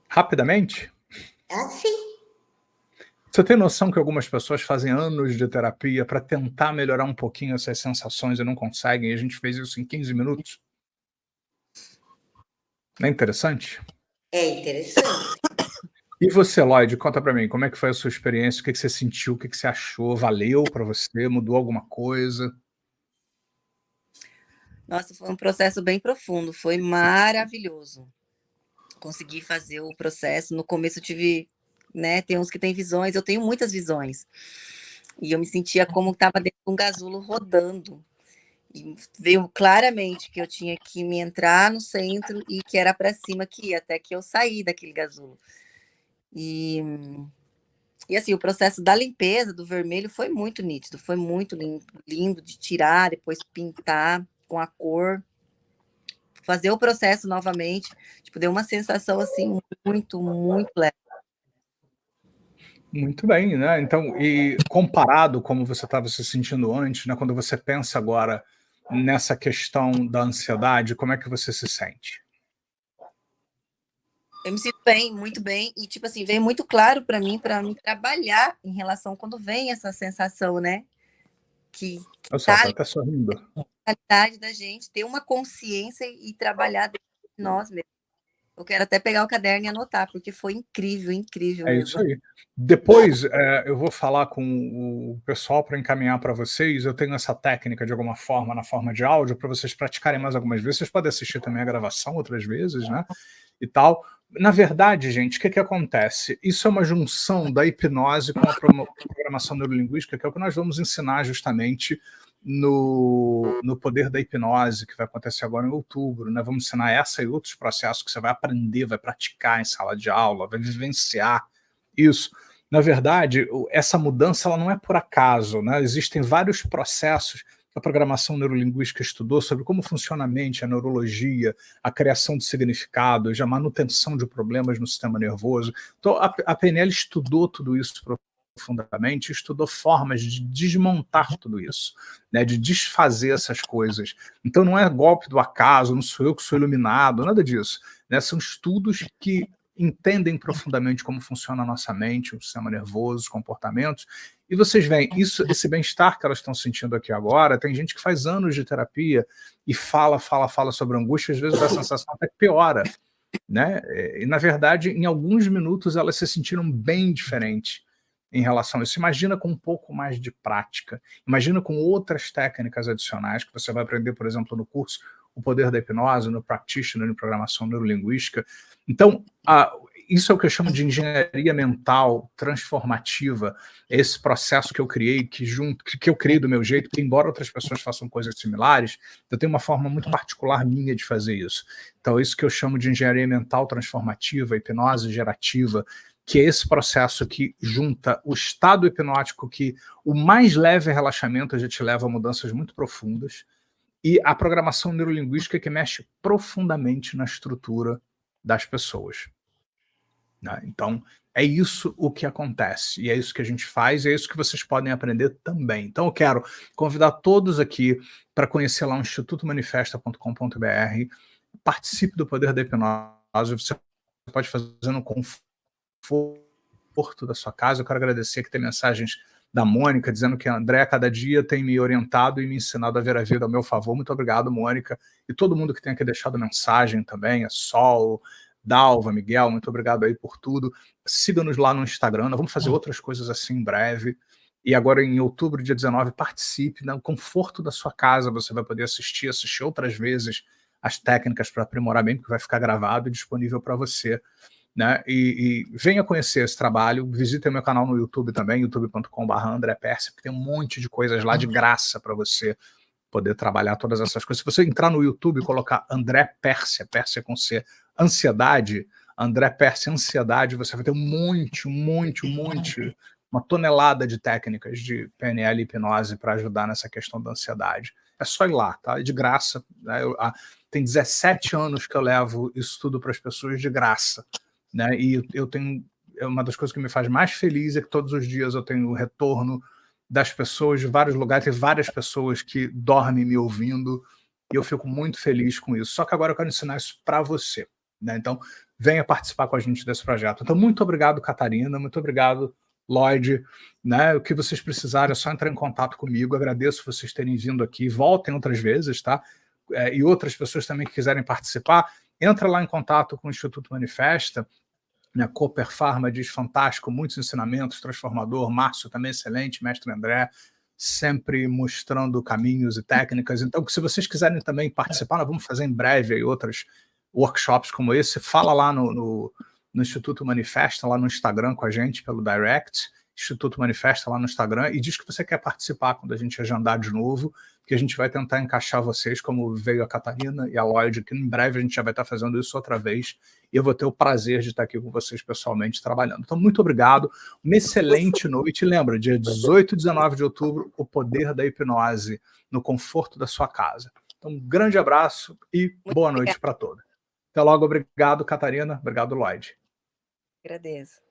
Rapidamente? Assim. Você tem noção que algumas pessoas fazem anos de terapia para tentar melhorar um pouquinho essas sensações e não conseguem, e a gente fez isso em 15 minutos? Não é interessante? É interessante. E você, Lloyd, conta para mim, como é que foi a sua experiência, o que que você sentiu, o que que você achou, valeu para você, mudou alguma coisa? Nossa, foi um processo bem profundo, foi maravilhoso. Consegui fazer o processo. No começo eu tive, né, tem uns que têm visões, eu tenho muitas visões. E eu me sentia como estava dentro de um casulo rodando. E veio claramente que eu tinha que me entrar no centro e que era para cima que ia, até que eu saí daquele casulo. E, e assim, o processo da limpeza do vermelho foi muito nítido, foi muito lindo de tirar, depois pintar com a cor, fazer o processo novamente, tipo, deu uma sensação assim muito leve. Muito bem, né? Então, e comparado como você estava se sentindo antes, né? Quando você pensa agora nessa questão da ansiedade, como é que você se sente? Eu me sinto bem, muito bem, e tipo assim, veio muito claro para mim trabalhar em relação quando vem essa sensação, né? Que Olha só, tá tá ali até sorrindo. na mentalidade da gente, ter uma consciência e trabalhar dentro de nós mesmos. Eu quero até pegar o caderno e anotar, porque foi incrível, incrível É mesmo. isso aí. Depois, eu vou falar com o pessoal para encaminhar para vocês. Eu tenho essa técnica de alguma forma, na forma de áudio, para vocês praticarem mais algumas vezes. Vocês podem assistir também a gravação outras vezes, né? E tal. Na verdade, gente, o que acontece? Isso é uma junção da hipnose com a programação neurolinguística, que é o que nós vamos ensinar justamente no poder da hipnose, que vai acontecer agora em outubro, né? Vamos ensinar essa e outros processos que você vai aprender, vai praticar em sala de aula, vai vivenciar isso. Na verdade, essa mudança ela não é por acaso, né? Existem vários processos que a programação neurolinguística estudou sobre como funciona a mente, a neurologia, a criação de significados, a manutenção de problemas no sistema nervoso. Então, a PNL estudou tudo isso profundamente, estudou formas de desmontar tudo isso, né, de desfazer essas coisas. Então não é golpe do acaso, não sou eu que sou iluminado, nada disso, né? São estudos que entendem profundamente como funciona a nossa mente, o sistema nervoso, os comportamentos, e vocês veem, esse bem-estar que elas estão sentindo aqui agora, tem gente que faz anos de terapia e fala sobre angústia, às vezes a sensação até que piora, né? E na verdade, em alguns minutos elas se sentiram bem diferentes em relação a isso. Imagina com um pouco mais de prática, imagina com outras técnicas adicionais que você vai aprender, por exemplo, no curso O Poder da Hipnose, no Practitioner, em Programação Neurolinguística. Então, isso é o que eu chamo de engenharia mental transformativa, esse processo que eu criei, que eu criei do meu jeito, que embora outras pessoas façam coisas similares, eu tenho uma forma muito particular minha de fazer isso. Então, isso que eu chamo de engenharia mental transformativa, hipnose gerativa, que é esse processo que junta o estado hipnótico, que o mais leve relaxamento já te leva a mudanças muito profundas, e a programação neurolinguística que mexe profundamente na estrutura das pessoas, né? Então, é isso o que acontece, e é isso que a gente faz, e é isso que vocês podem aprender também. Então, eu quero convidar todos aqui para conhecer lá o institutomanifesta.com.br, participe do Poder da Hipnose, você pode fazer no conforto da sua casa. Eu quero agradecer que tem mensagens da Mônica dizendo que a André cada dia tem me orientado e me ensinado a ver a vida ao meu favor. Muito obrigado, Mônica, e todo mundo que tem aqui deixado mensagem também, a Sol, Dalva, Miguel, muito obrigado aí por tudo. Siga-nos lá no Instagram, nós vamos fazer outras coisas assim em breve. E agora em outubro, dia 19, participe, no conforto da sua casa, você vai poder assistir outras vezes as técnicas para aprimoramento, que vai ficar gravado e disponível para você, né? E venha conhecer esse trabalho, visite o meu canal no YouTube também, youtube.com/André Persia, porque tem um monte de coisas lá de graça para você poder trabalhar todas essas coisas. Se você entrar no YouTube e colocar André Persia, Persia com C, ansiedade, André Persia, ansiedade, você vai ter uma tonelada de técnicas de PNL e hipnose para ajudar nessa questão da ansiedade. É só ir lá, tá? É de graça, né? Tem 17 anos que eu levo isso tudo para as pessoas de graça, né? E eu tenho, uma das coisas que me faz mais feliz é que todos os dias eu tenho o retorno das pessoas de vários lugares, tem várias pessoas que dormem me ouvindo, e eu fico muito feliz com isso. Só que agora eu quero ensinar isso para você, né? Então, venha participar com a gente desse projeto. Então, muito obrigado, Catarina, muito obrigado, Lloyd, né? O que vocês precisarem é só entrar em contato comigo. Agradeço vocês terem vindo aqui. Voltem outras vezes, tá? E outras pessoas também que quiserem participar, entra lá em contato com o Instituto Manifesta. Né? Cooper Pharma diz fantástico, muitos ensinamentos, transformador. Márcio também excelente, mestre André, sempre mostrando caminhos e técnicas. Então, se vocês quiserem também participar, nós vamos fazer em breve aí outros workshops como esse. Fala lá no Instituto Manifesta, lá no Instagram com a gente, pelo direct, Instituto Manifesta lá no Instagram, e diz que você quer participar quando a gente agendar de novo, que a gente vai tentar encaixar vocês, como veio a Catarina e a Lloyd, que em breve a gente já vai estar fazendo isso outra vez, e eu vou ter o prazer de estar aqui com vocês pessoalmente trabalhando. Então, muito obrigado, uma excelente noite. Lembra, dia 18 e 19 de outubro, o poder da hipnose no conforto da sua casa. Então, um grande abraço e boa noite para todos. Até logo, obrigado, Catarina, obrigado, Lloyd. Agradeço.